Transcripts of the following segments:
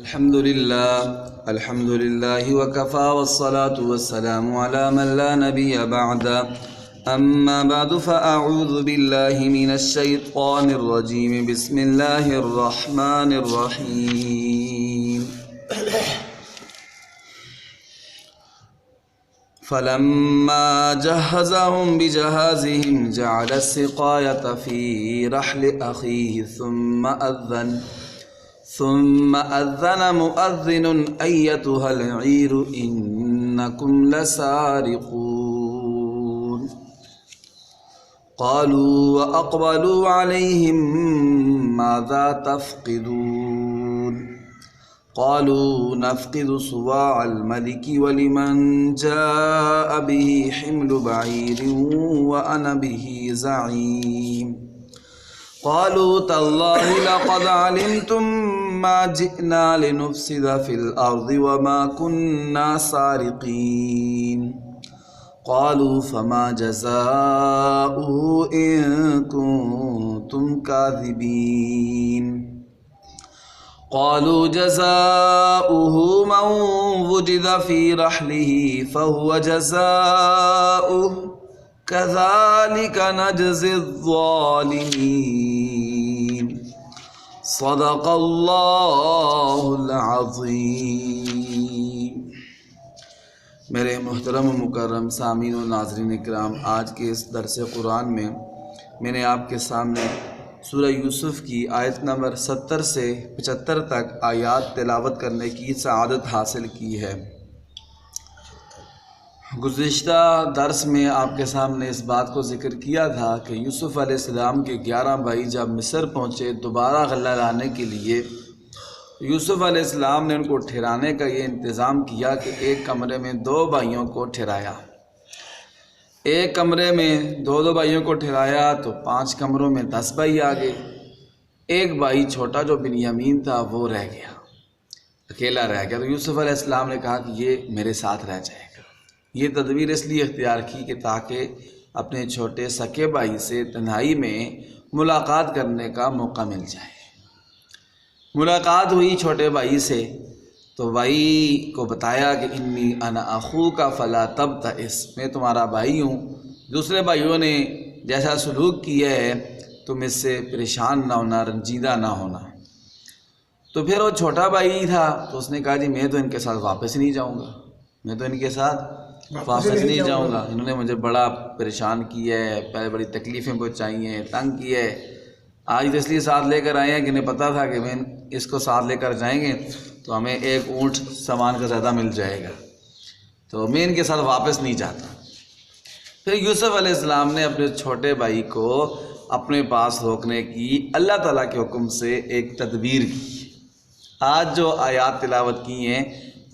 الحمد لله وكفى والصلاة والسلام على من لا نبي بعد أما بعد فأعوذ بالله من الشيطان الرجيم بسم الله الرحمن الرحيم فلما جهزهم بجهازهم جعل السقاية في رحل أخيه ثم أذن مؤذن أيتها العير إنكم لسارقون قالوا وأقبلوا عليهم ماذا تفقدون قالوا نفقد صواع الملك ولمن جاء به حمل بعير وأنا به زعيم قالوا تالله لقد علمتم ما جئنا لنفسد في الأرض وما كنا سارقين قالوا فما جزاؤه إن كنتم كاذبين قالوا جزاؤه من وجد في رحله فهو جزاؤه كذلك نجزي الظالمين صدق اللہ العظیم۔ میرے محترم و مکرم سامعین و ناظرین اکرام، آج کے اس درس قرآن میں میں نے آپ کے سامنے سورہ یوسف کی آیت نمبر 70 سے 75 تک آیات تلاوت کرنے کی سعادت حاصل کی ہے۔ گزشتہ درس میں آپ کے سامنے اس بات کو ذکر کیا تھا کہ یوسف علیہ السلام کے 11 بھائی جب مصر پہنچے دوبارہ غلہ لانے کے لیے، یوسف علیہ السلام نے ان کو ٹھہرانے کا یہ انتظام کیا کہ ایک کمرے میں 2 بھائیوں کو ٹھہرایا۔ ایک کمرے میں 2 بھائیوں کو ٹھہرایا تو 5 کمروں میں 10 بھائی آ گئے۔ ایک بھائی چھوٹا جو بنیامین تھا وہ رہ گیا، اکیلا رہ گیا۔ تو یوسف علیہ السلام نے کہا کہ یہ میرے ساتھ رہ جائے گا۔ یہ تدبیر اس لیے اختیار کی کہ تاکہ اپنے چھوٹے سکے بھائی سے تنہائی میں ملاقات کرنے کا موقع مل جائے۔ ملاقات ہوئی چھوٹے بھائی سے تو بھائی کو بتایا کہ انی انا اخوک فلا تبتئس، میں تمہارا بھائی ہوں، دوسرے بھائیوں نے جیسا سلوک کیا ہے تم اس سے پریشان نہ ہونا، رنجیدہ نہ ہونا۔ تو پھر وہ چھوٹا بھائی تھا تو اس نے کہا جی میں تو ان کے ساتھ واپس نہیں جاؤں گا، میں تو ان کے ساتھ واپس نہیں جاؤں گا، انہوں نے مجھے بڑا پریشان کیا ہے، پہلے بڑی تکلیفیں پہنچائی ہیں، تنگ کیا ہے، آج تو اس لیے ساتھ لے کر آئے ہیں کہ انہیں پتہ تھا کہ میں اس کو ساتھ لے کر جائیں گے تو ہمیں ایک اونٹ سامان کا زیادہ مل جائے گا، تو میں ان کے ساتھ واپس نہیں جاتا۔ پھر یوسف علیہ السلام نے اپنے چھوٹے بھائی کو اپنے پاس روکنے کی اللہ تعالیٰ کے حکم سے ایک تدبیر کی۔ آج جو آیات تلاوت کی ہیں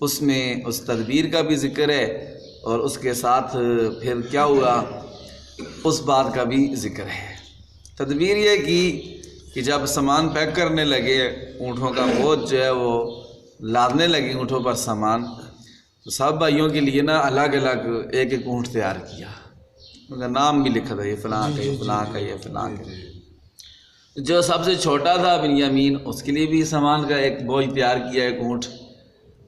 اس میں اس تدبیر کا بھی ذکر ہے اور اس کے ساتھ پھر کیا ہوا اس بات کا بھی ذکر ہے۔ تدبیر یہ کی کہ جب سامان پیک کرنے لگے، اونٹوں کا بوجھ جو ہے وہ لادنے لگے اونٹوں پر سامان، تو سب بھائیوں کے لیے نا الگ الگ ایک ایک اونٹ تیار کیا، ان کا نام بھی لکھا تھا، یہ فلاں کا، یہ فلاں کا، یہ فلاں کا۔ جو سب سے چھوٹا تھا بنیامین، اس کے لیے بھی سامان کا ایک بوجھ تیار کیا، ایک اونٹ،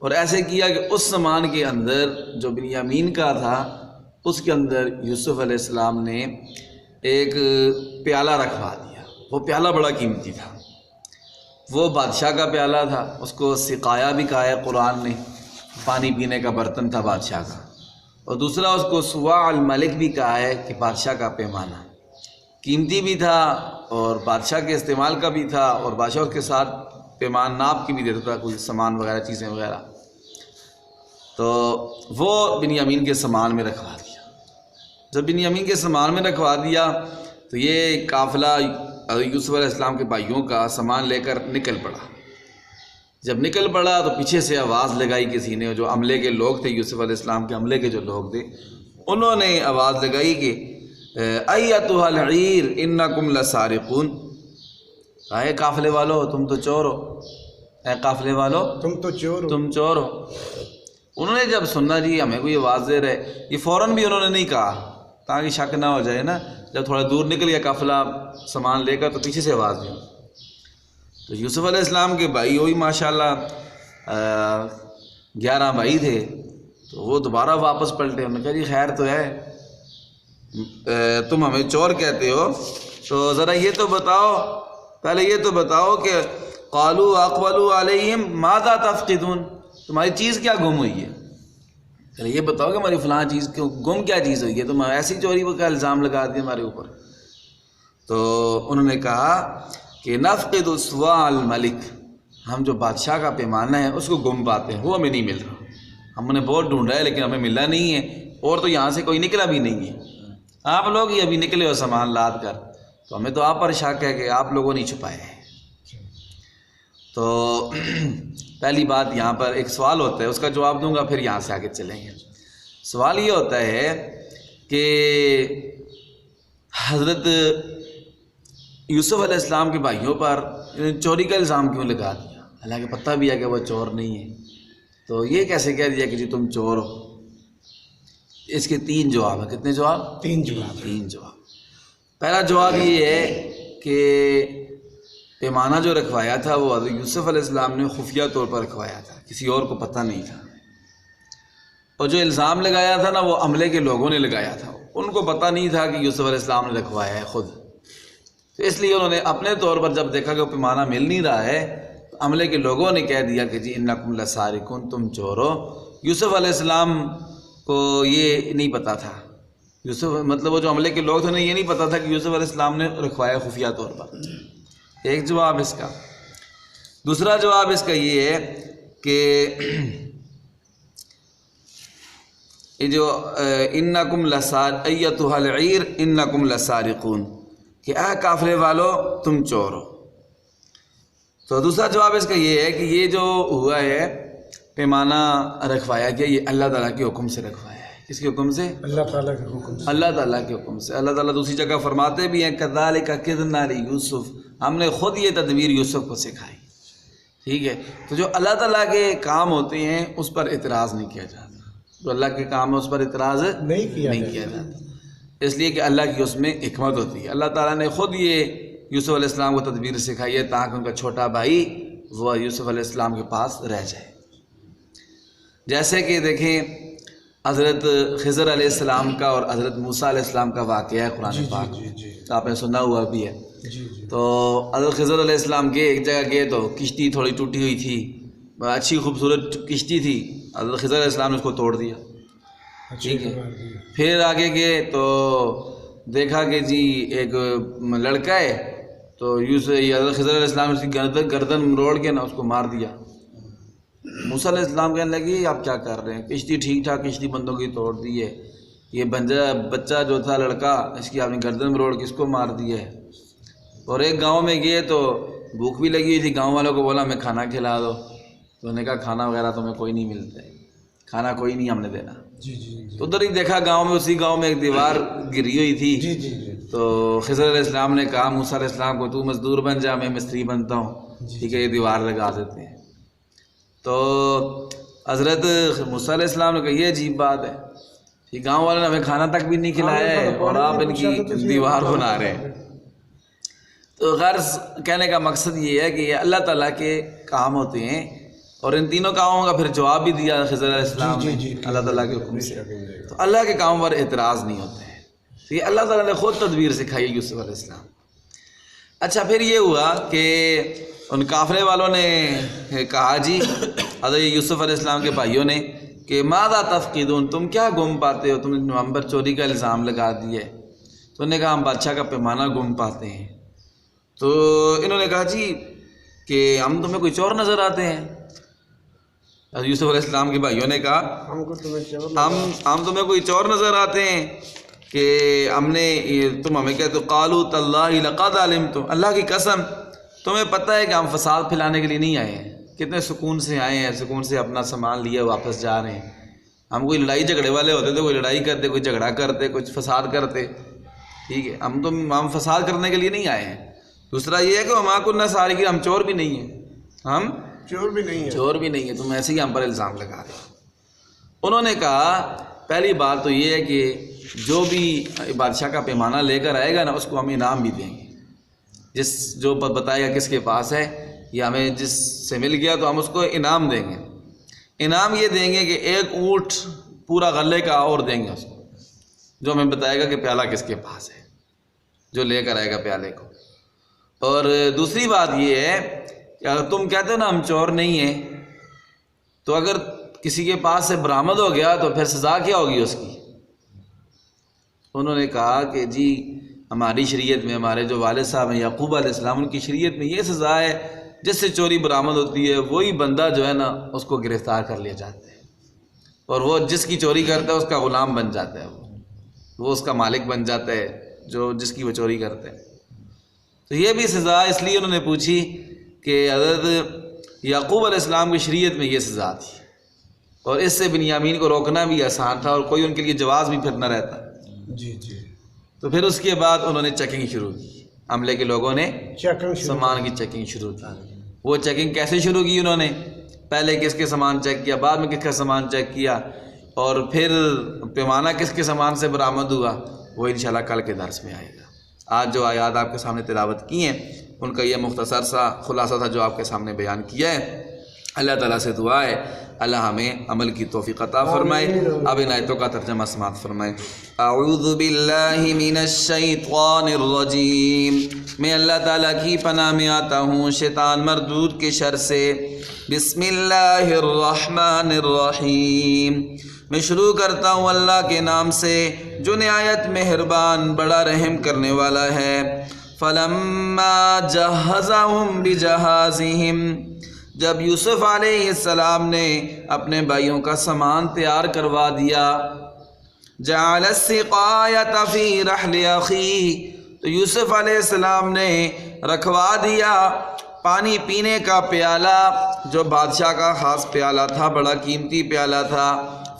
اور ایسے کیا کہ اس سامان کے اندر جو بنیامین کا تھا اس کے اندر یوسف علیہ السلام نے ایک پیالہ رکھوا دیا۔ وہ پیالہ بڑا قیمتی تھا، وہ بادشاہ کا پیالہ تھا، اس کو سقایا بھی کہا ہے قرآن نے، پانی پینے کا برتن تھا بادشاہ کا، اور دوسرا اس کو صواع الملک بھی کہا ہے کہ بادشاہ کا پیمانہ، قیمتی بھی تھا اور بادشاہ کے استعمال کا بھی تھا، اور بادشاہ اس کے ساتھ پیمان ناپ کی بھی دیتا تھا، کوئی سامان وغیرہ چیزیں وغیرہ، تو وہ بنیامین کے سامان میں رکھوا دیا۔ جب بنیامین کے سامان میں رکھوا دیا تو یہ قافلہ یوسف علیہ السلام کے بھائیوں کا سامان لے کر نکل پڑا۔ جب نکل پڑا تو پیچھے سے آواز لگائی کسی نے، جو عملے کے لوگ تھے، یوسف علیہ السلام کے عملے کے جو لوگ تھے، انہوں نے آواز لگائی کہ ایتھا العیر انکم لسارقون، اے قافلے والو تم تو چور ہو، اے قافلے والو تم تو چور ہو، تم چور ہو۔ انہوں نے جب سننا جی ہمیں کوئی آواز دے رہے، یہ فوراً بھی انہوں نے نہیں کہا تاکہ شک نہ ہو جائے نا، جب تھوڑا دور نکل گیا قافلہ سامان لے کر تو پیچھے سے آواز دی۔ تو یوسف علیہ السلام کے بھائی وہی ماشاءاللہ 11 بھائی تھے، تو وہ دوبارہ واپس پلٹے. انہوں نے کہا جی خیر تو ہے، تم ہمیں چور کہتے ہو، تو ذرا یہ تو بتاؤ، پہلے یہ تو بتاؤ کہ قالوا اقبلوا علیہم ماذا تفقدون، تمہاری چیز کیا گم ہوئی ہے، پہلے یہ بتاؤ کہ ہماری فلاں چیز کیوں گم، کیا چیز ہوئی ہے، تم ایسی چوری کا الزام لگا دیا ہمارے اوپر. تو انہوں نے کہا کہ نفقد صواع الملک، ہم جو بادشاہ کا پیمانہ ہے اس کو گم پاتے ہیں، وہ ہمیں نہیں مل رہا، ہم نے بہت ڈھونڈا ہے لیکن ہمیں ملا نہیں ہے، اور تو یہاں سے کوئی نکلا بھی نہیں ہے، آپ لوگ ہی ابھی نکلے ہو سامان لاد کر، تو ہمیں تو آپ پر شک ہے کہ آپ لوگوں نے چھپائے ہیں. تو پہلی بات یہاں پر ایک سوال ہوتا ہے، اس کا جواب دوں گا پھر یہاں سے آگے چلیں گے. سوال یہ ہوتا ہے کہ حضرت یوسف علیہ السلام کے بھائیوں پر چوری کا الزام کیوں لگا دیا، حالانکہ پتہ بھی ہے کہ وہ چور نہیں ہے، تو یہ کیسے کہہ دیا کہ جی تم چور ہو. اس کے 3 جواب ہیں. کتنے جواب؟ 3 جواب. پہلا جواب یہ ہے کہ پیمانہ جو رکھوایا تھا وہ حضرت یوسف علیہ السلام نے خفیہ طور پر رکھوایا تھا، کسی اور کو پتہ نہیں تھا، اور جو الزام لگایا تھا نا وہ عملے کے لوگوں نے لگایا تھا، ان کو پتہ نہیں تھا کہ یوسف علیہ السلام نے رکھوایا ہے خود. تو اس لیے انہوں نے اپنے طور پر جب دیکھا کہ وہ پیمانہ مل نہیں رہا ہے تو عملے کے لوگوں نے کہہ دیا کہ جی انکم لسارقون، تم چور ہو. یوسف علیہ السلام کو یہ نہیں پتہ تھا، یوسف مطلب وہ جو عملے کے لوگ تھے انہیں یہ نہیں پتہ تھا کہ یوسف علیہ السلام نے رکھوایا خفیہ طور پر. ایک جواب اس کا. دوسرا جواب اس کا یہ ہے کہ یہ جو انکم ایتھا العیر انکم لسارقون، کہ اے قافلے والو تم چور ہو. تو دوسرا جواب اس کا یہ ہے کہ یہ جو ہوا ہے پیمانہ رکھوایا گیا، یہ اللہ تعالیٰ کے حکم سے رکھوایا ہے. کس کے حکم سے؟ اللہ تعالیٰ کے حکم سے. اللہ تعالیٰ کے حکم سے. اللہ تعالیٰ دوسری جگہ فرماتے بھی ہیں کذالک کدنا لیوسف، ہم نے خود یہ تدبیر یوسف کو سکھائی. ٹھیک ہے. تو جو اللہ تعالیٰ کے کام ہوتے ہیں اس پر اعتراض نہیں کیا جاتا، جو اللہ کے کام ہے اس پر اعتراض نہیں کیا جاتا، اس لیے کہ اللہ کی اس میں حکمت ہوتی ہے. اللہ تعالیٰ نے خود یہ یوسف علیہ السلام کو تدبیر سکھائی ہے تاکہ ان کا چھوٹا بھائی وہ یوسف علیہ السلام کے پاس رہ جائے. جیسے کہ دیکھیں حضرت خضر علیہ السلام کا اور حضرت موسیٰ علیہ السلام کا واقعہ ہے قرآن پاک، آپ نے سنا ہوا بھی ہے. تو حضرت خضر علیہ السلام گئے، ایک جگہ گئے تو کشتی تھوڑی ٹوٹی ہوئی تھی، اچھی خوبصورت کشتی تھی، حضرت خضر علیہ السلام نے اس کو توڑ دیا. ٹھیک ہے. پھر آگے گئے تو دیکھا کہ جی ایک لڑکا ہے، تو حضرت خضر علیہ السلام نے اس کی گردن مروڑ کے نا اس کو مار دیا. موسیٰ علیہ السلام کہنے لگے آپ کیا کر رہے ہیں، کشتی ٹھیک ٹھاک کشتی بندوں کی توڑ دی ہے، یہ بچہ جو تھا لڑکا اس کی آپ نے گردن مروڑ کے اس کو مار دیا ہے. اور ایک گاؤں میں گئے تو بھوک بھی لگی ہوئی تھی، گاؤں والوں کو بولا ہمیں کھانا کھلا دو، تو انہوں نے کہا کھانا وغیرہ تو ہمیں کوئی نہیں ملتا ہے، کھانا کوئی نہیں ہم نے دینا. تو ادھر ہی دیکھا گاؤں میں، اسی گاؤں میں ایک دیوار گری ہوئی تھی. تو خضر علیہ السلام نے کہا موسیٰ علیہ السلام کو تو مزدور بن جا، میں مستری بنتا ہوں، ٹھیک ہے، یہ دیوار لگا دیتے ہیں. تو حضرت موسیٰ علیہ السلام نے کہا یہ عجیب بات ہے کہ گاؤں والوں نے ہمیں کھانا تک بھی نہیں کھلایا ہے اور آپ ان کی دیوار بنا رہے ہیں. تو غرض کہنے کا مقصد یہ ہے کہ یہ اللہ تعالیٰ کے کام ہوتے ہیں، اور ان تینوں کاموں کا پھر جواب بھی دیا خضر علیہ السلام نے اللہ تعالیٰ کے حکم سے. تو اللہ کے کاموں پر اعتراض نہیں ہوتے ہیں، تو یہ اللہ تعالیٰ نے خود تدبیر سکھائی یوسف علیہ السلام. اچھا پھر یہ ہوا کہ ان قافلے والوں نے کہا جی حضرت یوسف علیہ السلام کے بھائیوں نے کہ ماذا تفقدون، تم کیا گم پاتے ہو، تم نے ہم پر چوری کا الزام لگا دیا ہے. تو انہوں نے کہا ہم بادشاہ کا پیمانہ گم پاتے ہیں. تو انہوں نے کہا جی کہ ہم تمہیں کوئی چور نظر آتے ہیں. یوسف علیہ السلام کے بھائیوں نے کہا ہم تمہیں کوئی چور نظر آتے ہیں کہ ہم نے تم ہمیں کہتے قالوا تاللہ لقد علمتم، اللہ کی قسم تمہیں پتہ ہے کہ ہم فساد پھیلانے کے لیے نہیں آئے ہیں، کتنے سکون سے آئے ہیں، سکون سے اپنا سامان لیے واپس جا رہے ہیں. ہم کوئی لڑائی جھگڑے والے ہوتے تو کوئی لڑائی کرتے، کوئی جھگڑا کرتے، کچھ فساد کرتے. ٹھیک ہے، ہم فساد کرنے کے لیے نہیں آئے ہیں. دوسرا یہ ہے کہ وما كنا سارقین، ہم چور بھی نہیں ہیں، ہم چور بھی نہیں ہیں، تم ایسے ہی ہم پر الزام لگا رہے. انہوں نے کہا پہلی بات تو یہ ہے کہ جو بھی بادشاہ کا پیمانہ لے کر آئے گا نا اس کو ہم انعام بھی دیں گے، جو بتائے گا کس کے پاس ہے یہ ہمیں جس سے مل گیا تو ہم اس کو انعام دیں گے. انعام یہ دیں گے کہ ایک اونٹ پورا غلے کا اور دیں گے اس کو، جو ہمیں بتائے گا کہ پیالہ کس کے پاس ہے، جو لے کر آئے گا پیالے کو. اور دوسری بات یہ ہے کہ اگر تم کہتے ہو نا ہم چور نہیں ہیں، تو اگر کسی کے پاس سے برآمد ہو گیا تو پھر سزا کیا ہوگی اس کی؟ انہوں نے کہا کہ جی ہماری شریعت میں، ہمارے جو والد صاحب ہیں یعقوب علیہ السلام، ان کی شریعت میں یہ سزا ہے، جس سے چوری برآمد ہوتی ہے وہی بندہ جو ہے نا اس کو گرفتار کر لیا جاتا ہے، اور وہ جس کی چوری کرتا ہے اس کا غلام بن جاتا ہے، وہ اس کا مالک بن جاتا ہے جو جس کی وہ چوری کرتے ہیں. تو یہ بھی سزا اس لیے انہوں نے پوچھی کہ حضرت یعقوب علیہ السلام کی شریعت میں یہ سزا تھی، اور اس سے بنیامین کو روکنا بھی آسان تھا اور کوئی ان کے لیے جواز بھی پھر نہ رہتا. جی جی. تو پھر اس کے بعد انہوں نے چیکنگ شروع کی، عملے کے لوگوں نے سامان کی چیکنگ شروع کی. وہ چیکنگ کیسے شروع کی؟ انہوں نے پہلے کس کے سامان چیک کیا، بعد میں کس کا سامان چیک کیا، اور پھر پیمانہ کس کے سامان سے برآمد ہوا، وہ انشاءاللہ کل کے درس میں آئے گا. آج جو آیات آپ کے سامنے تلاوت کی ہیں ان کا یہ مختصر سا خلاصہ تھا جو آپ کے سامنے بیان کیا ہے. اللہ تعالیٰ سے دعا ہے اللہ ہمیں عمل کی توفیق عطا فرمائے. اب ان آیتوں کا ترجمہ سماعت فرمائے. اعوذ باللہ من الشیطان الرجیم، میں اللہ تعالیٰ کی پناہ میں آتا ہوں شیطان مردود کے شر سے. بسم اللہ الرحمن الرحیم، میں شروع کرتا ہوں اللہ کے نام سے جو نہایت مہربان بڑا رحم کرنے والا ہے. فلما جہزہم بجہازہم، جب یوسف علیہ السلام نے اپنے بھائیوں کا سامان تیار کروا دیا. جعل السقایۃ فی رحل اخیہ، تو یوسف علیہ السلام نے رکھوا دیا پانی پینے کا پیالہ جو بادشاہ کا خاص پیالہ تھا، بڑا قیمتی پیالہ تھا.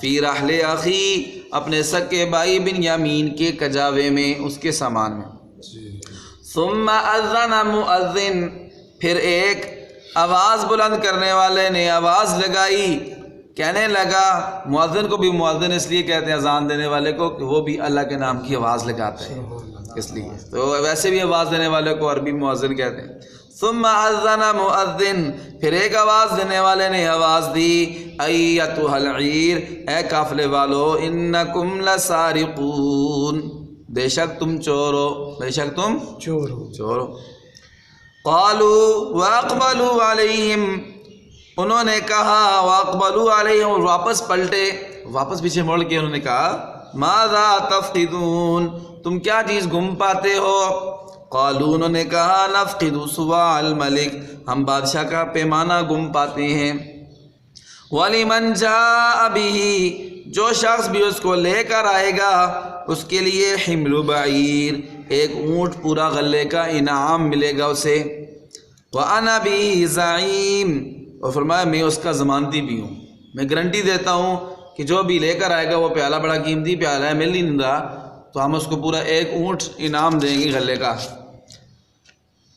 فی رحل اخیہ، اپنے سکے بھائی بنیامین کے کجاوے میں، اس کے سامان میں. ثم اذن مؤذن، پھر ایک آواز بلند کرنے والے نے آواز لگائی، کہنے لگا. مؤذن کو بھی مؤذن اس لیے کہتے ہیں اذان دینے والے کو کہ وہ بھی اللہ کے نام کی آواز لگاتا ہے، اس لیے تو ویسے بھی آواز دینے والے کو عربی مؤذن کہتے ہیں. ثم اذن مؤذن، پھر ایک آواز دینے والے نے آواز دی. ایتھا العیر، اے قافلے والو، انکم لسارقون، بے شک تم چور ہو، بے شک تم چور ہو. قالوا واقبلوا علیہم، انہوں نے کہا واقبلوا علیہم، اور واپس پلٹے، واپس پیچھے موڑ کے انہوں نے کہا ماذا تفقدون، تم کیا چیز گم پاتے ہو. قالوا، انہوں نے کہا نفقد صواع الملک، ہم بادشاہ کا پیمانہ گم پاتے ہیں. ولمن جاء به، جو شخص بھی اس کو لے کر آئے گا اس کے لیے حمل بعیر، ایک اونٹ پورا غلے کا انعام ملے گا اسے. وَأَنَا بِهِ زَعِيمٌ، اور فرمایا میں اس کا ضمانتی بھی ہوں، میں گارنٹی دیتا ہوں کہ جو بھی لے کر آئے گا وہ پیالہ بڑا قیمتی پیالہ ہے، مل نہیں رہا، تو ہم اس کو پورا ایک اونٹ انعام دیں گے غلے کا.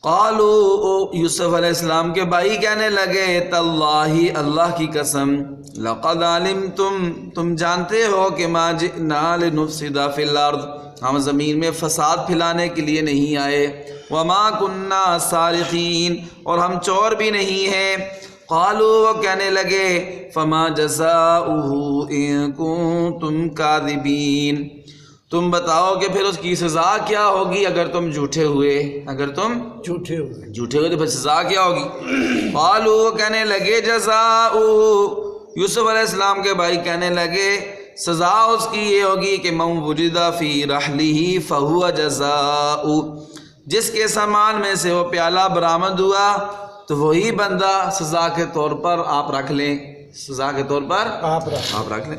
قالوا، یوسف علیہ السلام کے بھائی کہنے لگے تاللہ، اللہ کی قسم، لقد علمتم، تم جانتے ہو کہ ما جئنا لنفسد فی الارض، ہم زمین میں فساد پھیلانے کے لیے نہیں آئے. وما کننا سارقین، اور ہم چور بھی نہیں ہیں. قالوا، وہ کہنے لگے فما جزاؤہ ان کنتم کاذبین، تم بتاؤ کہ پھر اس کی سزا کیا ہوگی اگر تم جھوٹے ہوئے، اگر تم جھوٹے ہوئے تو پھر سزا کیا ہوگی. قالوا، وہ کہنے لگے جزاؤہ، یوسف علیہ السلام کے بھائی کہنے لگے سزا اس کی یہ ہوگی کہ من وجد فی رحلہ فہو جزاؤ، جس کے سامان میں سے وہ پیالہ برآمد ہوا تو وہی بندہ سزا کے طور پر آپ رکھ لیں، سزا کے طور پر آپ رکھ لیں.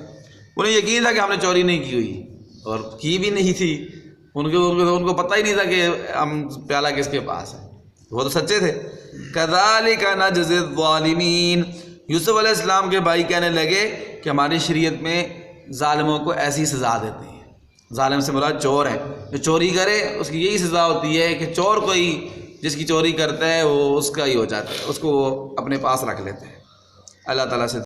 انہیں یقین تھا کہ ہم نے چوری نہیں کی ہوئی اور کی بھی نہیں تھی، ان کو پتہ ہی نہیں تھا کہ ہم پیالہ کس کے پاس ہے، وہ تو سچے تھے. کذالک نجزی الظالمین، یوسف علیہ السلام کے بھائی کہنے لگے کہ ہماری شریعت میں ظالموں کو ایسی سزا دیتے ہیں. ظالم سے مراد چور ہے، جو چوری کرے اس کی یہی سزا ہوتی ہے کہ چور کوئی جس کی چوری کرتا ہے وہ اس کا ہی ہو جاتا ہے، اس کو وہ اپنے پاس رکھ لیتے ہیں. اللہ تعالیٰ سے